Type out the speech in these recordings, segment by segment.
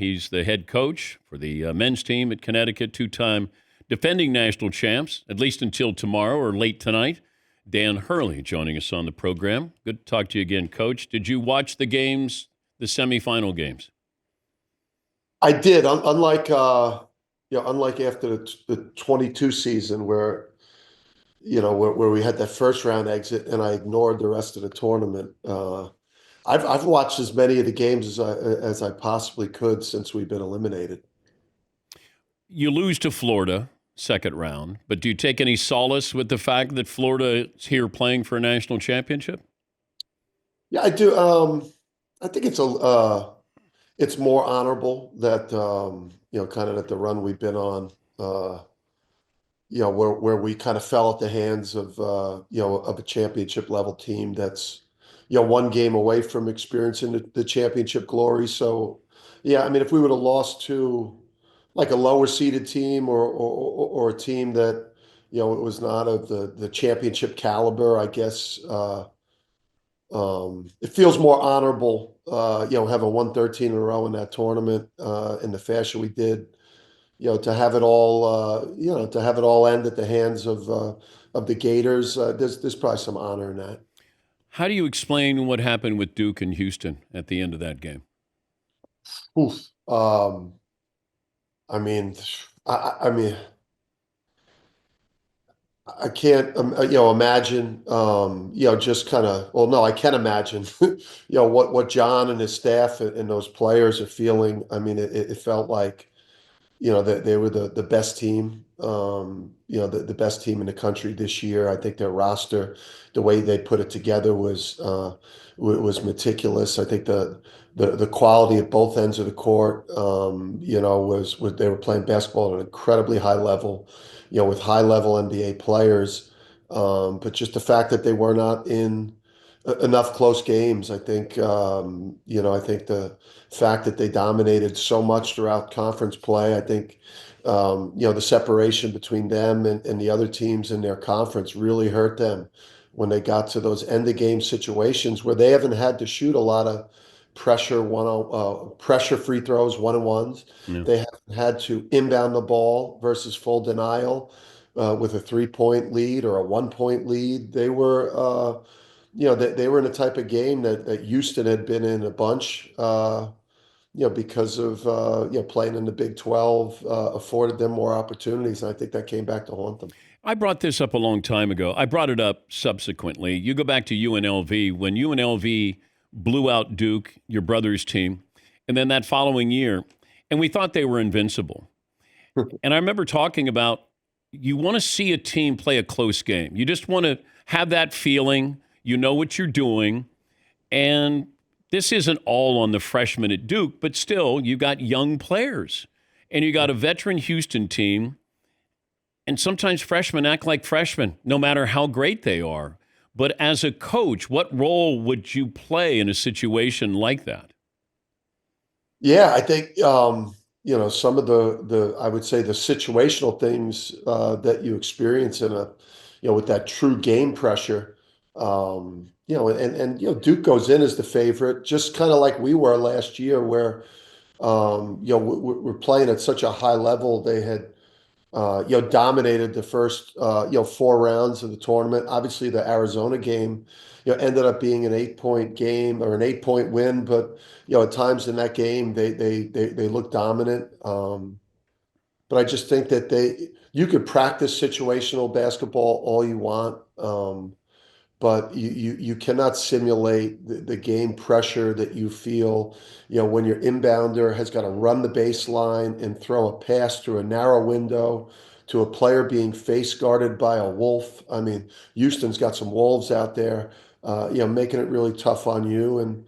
He's the head coach for the men's team at Connecticut, two-time defending national champs, at least until tomorrow or late tonight. Dan Hurley joining us on the program. Good to talk to you again, Coach. Did you watch the games, the semifinal games? I did. Unlike after the 22 season where we had that first round exit and I ignored the rest of the tournament. I've watched as many of the games as I possibly could since we've been eliminated. You lose to Florida, second round, but do you take any solace with the fact that Florida is here playing for a national championship? Yeah, I do. I think it's more honorable that kind of that the run we've been on. Where we kind of fell at the hands of a championship level team that's one game away from experiencing the championship glory. So yeah, I mean, if we would have lost to like a lower seeded team or a team that it was not of the championship caliber, I guess it feels more honorable, having won 13 in a row in that tournament in the fashion we did, to have it all end at the hands of the Gators. There's probably some honor in that. How do you explain what happened with Duke and Houston at the end of that game? Oof. I mean, I mean, I can't, imagine, just kind of, well, no, I can imagine, what John and his staff and those players are feeling. I mean, it felt like, that they were the best team, the best team in the country this year. I think their roster, the way they put it together was meticulous. I think the quality at both ends of the court, was they were playing basketball at an incredibly high level, with high level NBA players. But just the fact that they were not in enough close games, I think, I think the fact that they dominated so much throughout conference play, I think, the separation between them and the other teams in their conference really hurt them when they got to those end of game situations where they haven't had to shoot a lot of pressure free throws, one-on-ones. Yeah. They haven't had to inbound the ball versus full denial with a 3-point lead or a 1-point lead. They were in a type of game that Houston had been in a bunch, because of playing in the Big 12 afforded them more opportunities, and I think that came back to haunt them. I brought this up a long time ago. I brought it up subsequently. You go back to UNLV, when UNLV blew out Duke, your brother's team, and then that following year, and we thought they were invincible. And I remember talking about you want to see a team play a close game. You just want to have that feeling. You know what you're doing. And this isn't all on the freshmen at Duke, but still, you got young players. And you got a veteran Houston team. And sometimes freshmen act like freshmen, no matter how great they are. But as a coach, what role would you play in a situation like that? Yeah, I think some of the I would say the situational things that you experience in with that true game pressure. Duke goes in as the favorite, just kind of like we were last year, where we're playing at such a high level. They had dominated the first, 4 rounds of the tournament. Obviously, the Arizona game, ended up being an 8-point game or an 8-point win, but at times in that game they looked dominant. But I just think that you could practice situational basketball all you want. But you cannot simulate the game pressure that you feel, when your inbounder has got to run the baseline and throw a pass through a narrow window to a player being face guarded by a wolf. I mean, Houston's got some wolves out there, making it really tough on you. And,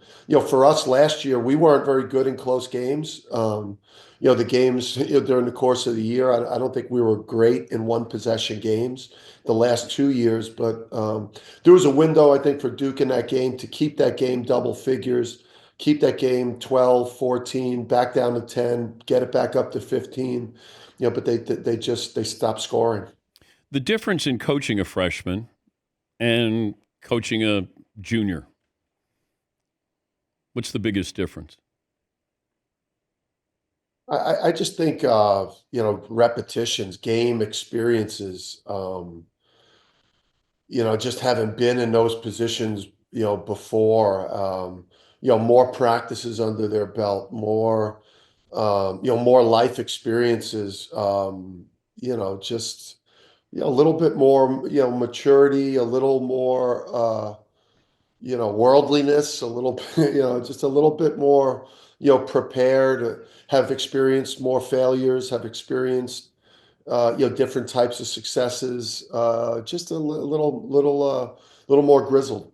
for us last year, we weren't very good in close games. The games during the course of the year, I don't think we were great in one possession games the last 2 years, but there was a window, I think, for Duke in that game to keep that game double figures, keep that game 12, 14, back down to 10, get it back up to 15. But they stopped scoring. The difference in coaching a freshman and coaching a junior, what's the biggest difference? I just think repetitions, game experiences, just having been in those positions, before, more practices under their belt, more life experiences, just, a little bit more, maturity, a little more, worldliness, a little, just a little bit more, prepared, have experienced more failures, have experienced, different types of successes, just a little more grizzled.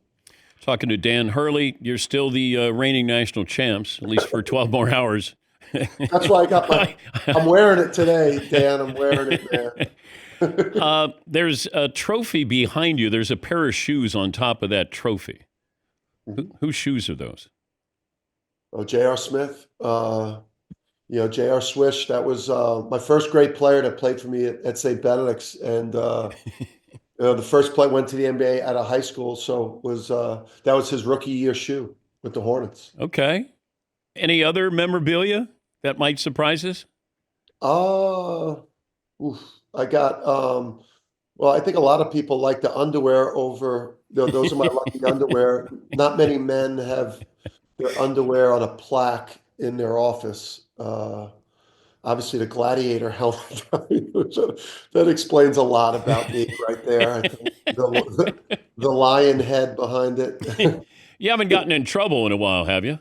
Talking to Dan Hurley, you're still the reigning national champs, at least for 12 more hours. That's why I'm wearing it today, Dan. I'm wearing it, man. There's a trophy behind you. There's a pair of shoes on top of that trophy. Whose shoes are those? Oh, J.R. Smith, J.R. Swish. That was my first great player that played for me at St. Benedict's, and the first play went to the NBA out of high school, so was that was his rookie year shoe with the Hornets. Okay. Any other memorabilia that might surprise us? Uh, oof, I got well, I think a lot of people like the underwear over, those are my lucky underwear. Not many men have their underwear on a plaque in their office. Obviously, the gladiator helmet, that explains a lot about me right there. I think the lion head behind it. You haven't gotten in trouble in a while, have you?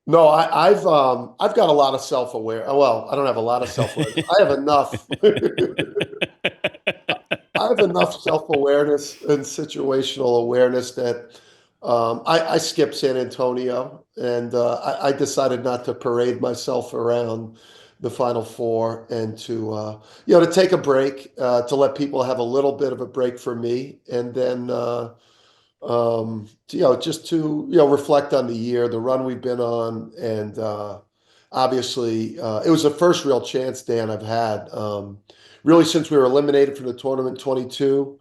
No, I've got a lot of self-aware. Well, I don't have a lot of self-awareness. I have enough. I have enough self-awareness and situational awareness that I skipped San Antonio, and I decided not to parade myself around the Final Four, and to to take a break, to let people have a little bit of a break for me, and then just to reflect on the year, the run we've been on, and obviously it was the first real chance, Dan, I've had, really, since we were eliminated from the tournament 22,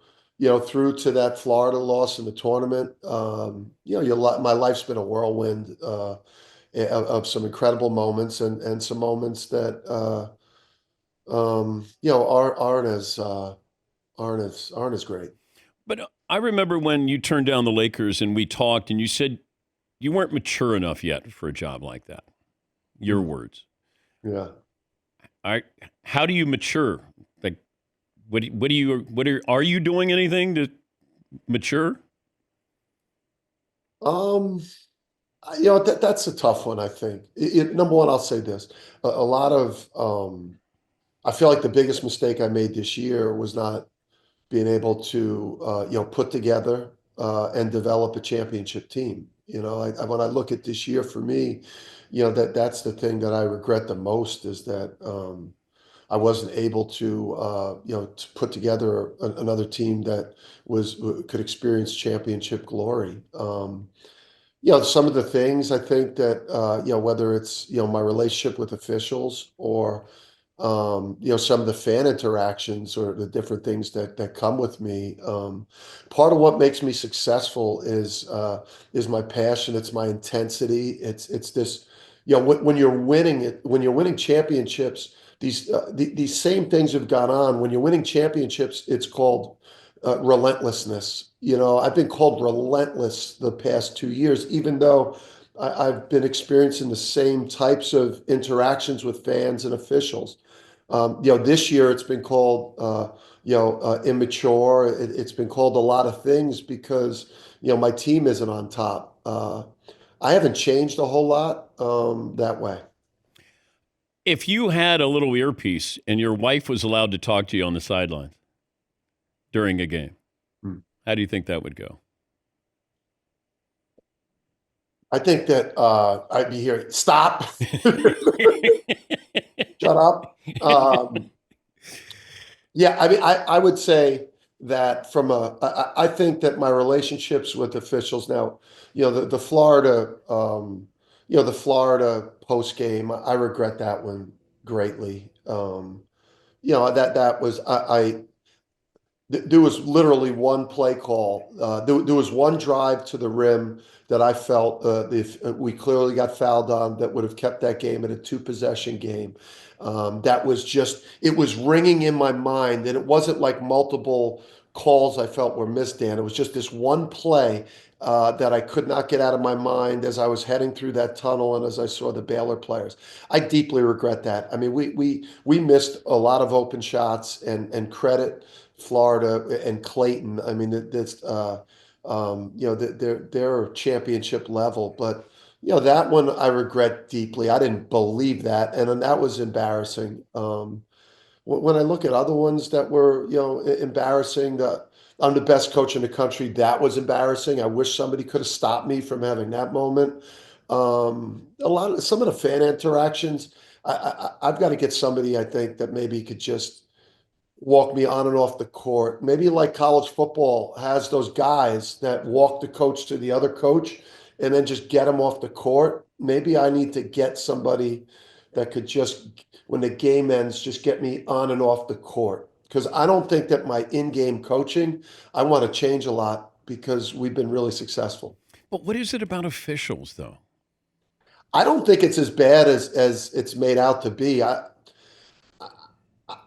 through to that Florida loss in the tournament. My life's been a whirlwind, of some incredible moments, and some moments that aren't as great. But I remember when you turned down the Lakers and we talked and you said you weren't mature enough yet for a job like that. Your Mm, words. yeah. I, how do you mature? Like, are you doing anything to mature? Um, that's a tough one, I think. Number one, I'll say this. A lot of, I feel like the biggest mistake I made this year was not being able to, put together and develop a championship team. When I look at this year for me, that's the thing that I regret the most, is that I wasn't able to, to put together another team that could experience championship glory. Some of the things I think that, whether it's, my relationship with officials, or, some of the fan interactions, or the different things that come with me. Part of what makes me successful is my passion. It's my intensity. It's this, when you're winning championships, these same things have gone on. When you're winning championships, it's called relentlessness. I've been called relentless the past 2 years, even though I've been experiencing the same types of interactions with fans and officials. This year it's been called, immature. It's been called a lot of things because, my team isn't on top. I haven't changed a whole lot, that way. If you had a little earpiece and your wife was allowed to talk to you on the sidelines during a game, Hmm. how do you think that would go? I think that I'd be hearing, stop, shut up. Yeah, I mean, I would say that I think that my relationships with officials now, the Florida post game, I regret that one greatly. That was, There was literally one play call. There was one drive to the rim that I felt if we clearly got fouled on that would have kept that game at a two possession game. That was just, it was ringing in my mind, and it wasn't like multiple calls I felt were missed, Dan. It was just this one play that I could not get out of my mind as I was heading through that tunnel and as I saw the Baylor players. I deeply regret that. I mean, we missed a lot of open shots, and credit Florida and Clayton. I mean, that's they're championship level, but that one I regret deeply. I didn't believe that, and then that was embarrassing. When I look at other ones that were embarrassing, that I'm the best coach in the country, that was embarrassing. I wish somebody could have stopped me from having that moment. A lot of some of the fan interactions. I've got to get somebody I think that maybe could just walk me on and off the court. Maybe like college football has those guys that walk the coach to the other coach and then just get them off the court. Maybe I need to get somebody that could just, when the game ends, just get me on and off the court. Because I don't think that my in-game coaching, I want to change a lot because we've been really successful. But what is it about officials, though? I don't think it's as bad as it's made out to be.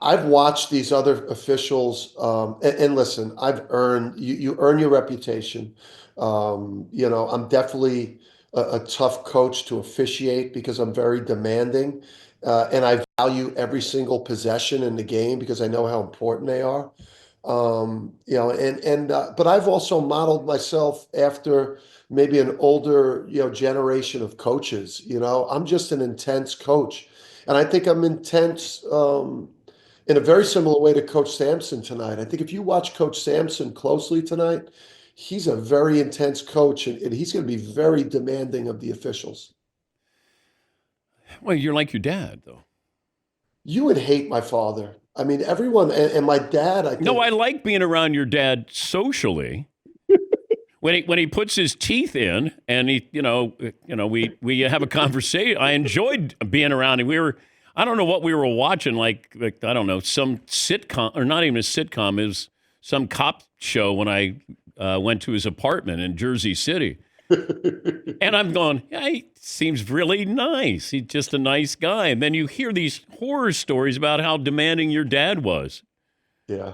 I've watched these other officials, and listen, I've earned you earn your reputation. I'm definitely a tough coach to officiate because I'm very demanding, and I value every single possession in the game because I know how important they are. But I've also modeled myself after maybe an older, generation of coaches. I'm just an intense coach, and I think I'm intense. In a very similar way to Coach Sampson tonight. I think if you watch Coach Sampson closely tonight, he's a very intense coach, and he's going to be very demanding of the officials. Well, you're like your dad, though. You would hate my father. I mean, everyone, and my dad, I No, think. I like being around your dad socially. When he puts his teeth in and we have a conversation. I enjoyed being around him. I don't know what we were watching, like I don't know, some sitcom, or not even a sitcom, it was some cop show when I went to his apartment in Jersey City. And I'm going, yeah, he seems really nice. He's just a nice guy. And then you hear these horror stories about how demanding your dad was. Yeah.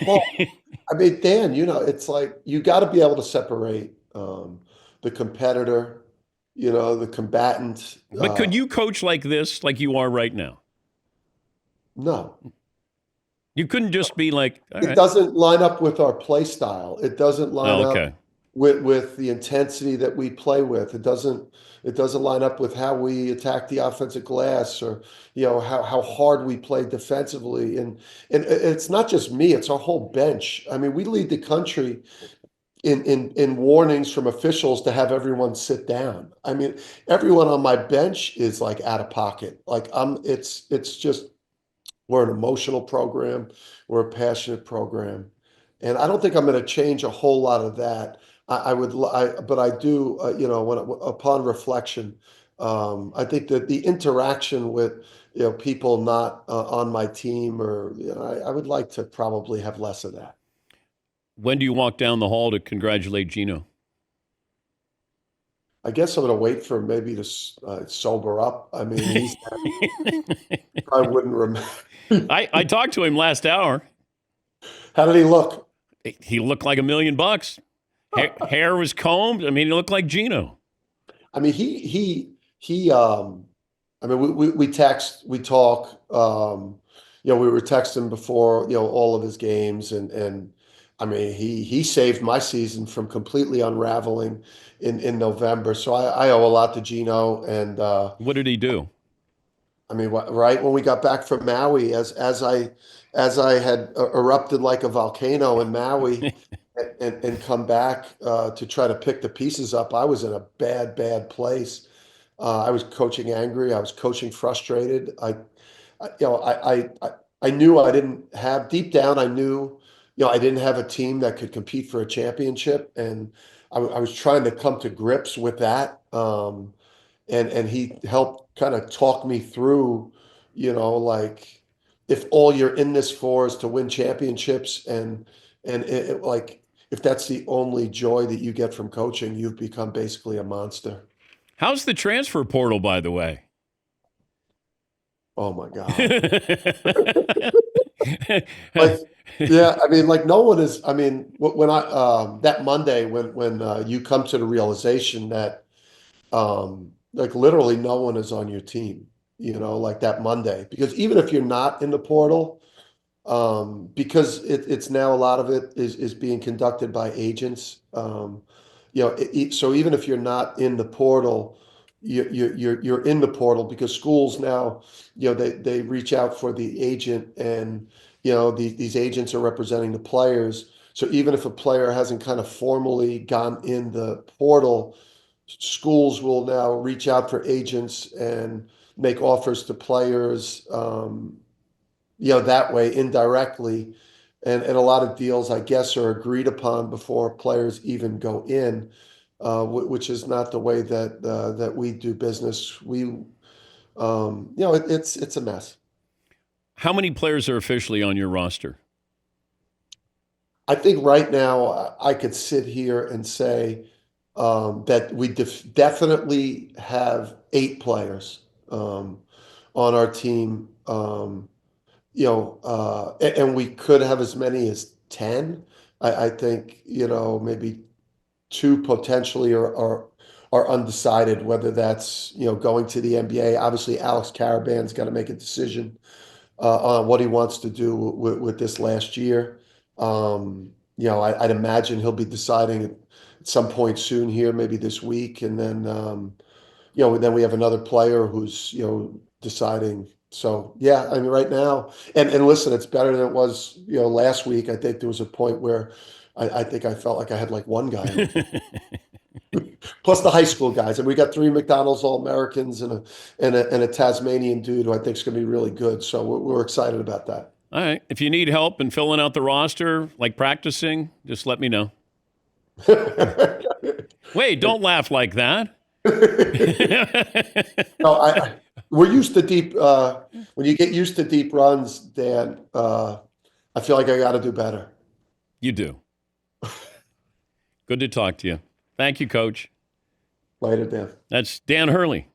Well, I mean, Dan, it's like you got to be able to separate the competitor, the combatant. But could you coach like this, like you are right now? No, You couldn't just be like, all it right. doesn't line up with our play style. It doesn't line Oh, up okay. with the intensity that we play with. It doesn't line up with how we attack the offensive glass, or how hard we play defensively. And it's not just me, it's our whole bench. I mean, we lead the country in warnings from officials to have everyone sit down. I mean, everyone on my bench is like out of pocket. Like it's just, we're an emotional program, we're a passionate program, and I don't think I'm going to change a whole lot of that. But I do, upon reflection, I think that the interaction with people not on my team, or I would like to probably have less of that. When do you walk down the hall to congratulate Gino? I guess I'm going to wait for maybe to sober up. I mean, I wouldn't remember. I talked to him last hour. How did he look? He looked like $1 million. Hair was combed. I mean, he looked like Gino. I mean, he. I mean, we text, we talk. We were texting before, all of his games, and I mean, he saved my season from completely unraveling in November. So I owe a lot to Gino, and What did he do? I mean, right when we got back from Maui, as I had erupted like a volcano in Maui, and come back to try to pick the pieces up, I was in a bad place. I was coaching angry. I was coaching frustrated. I knew I didn't have, deep down, I knew, I didn't have a team that could compete for a championship, and I was trying to come to grips with that. And he helped kind of talk me through, like if all you're in this for is to win championships and like if that's the only joy that you get from coaching, you've become basically a monster. How's the transfer portal, by the way? Oh my God. Like, yeah, I mean, like no one is, I mean, when I that Monday when you come to the realization that like literally no one is on your team, like that Monday. Because even if you're not in the portal, because it's now a lot of it is being conducted by agents. So even if you're not in the portal, you're in the portal because schools now, they reach out for the agent, and these agents are representing the players. So even if a player hasn't kind of formally gone in the portal, schools will now reach out for agents and make offers to players. That way indirectly. And a lot of deals, I guess, are agreed upon before players even go in, which is not the way that we do business. It's a mess. How many players are officially on your roster? I think right now I could sit here and say that we definitely have 8 players on our team. And we could have as many as 10. I think, maybe 2 potentially are undecided whether that's, going to the NBA. Obviously, Alex Caraban's got to make a decision on what he wants to do with this last year. I'd imagine he'll be deciding at some point soon here, maybe this week. And then we have another player who's, deciding. So yeah, I mean, right now, and listen, it's better than it was, last week. I think there was a point where I think I felt like I had like one guy on the team, plus the high school guys, and we got 3 McDonald's All-Americans and a Tasmanian dude who I think is going to be really good. So we're excited about that. All right. If you need help in filling out the roster, like practicing, just let me know. Wait, don't laugh like that. No, we're used to deep. When you get used to deep runs, Dan, I feel like I got to do better. You do. Good to talk to you. Thank you, Coach. Later, Dan. That's Dan Hurley.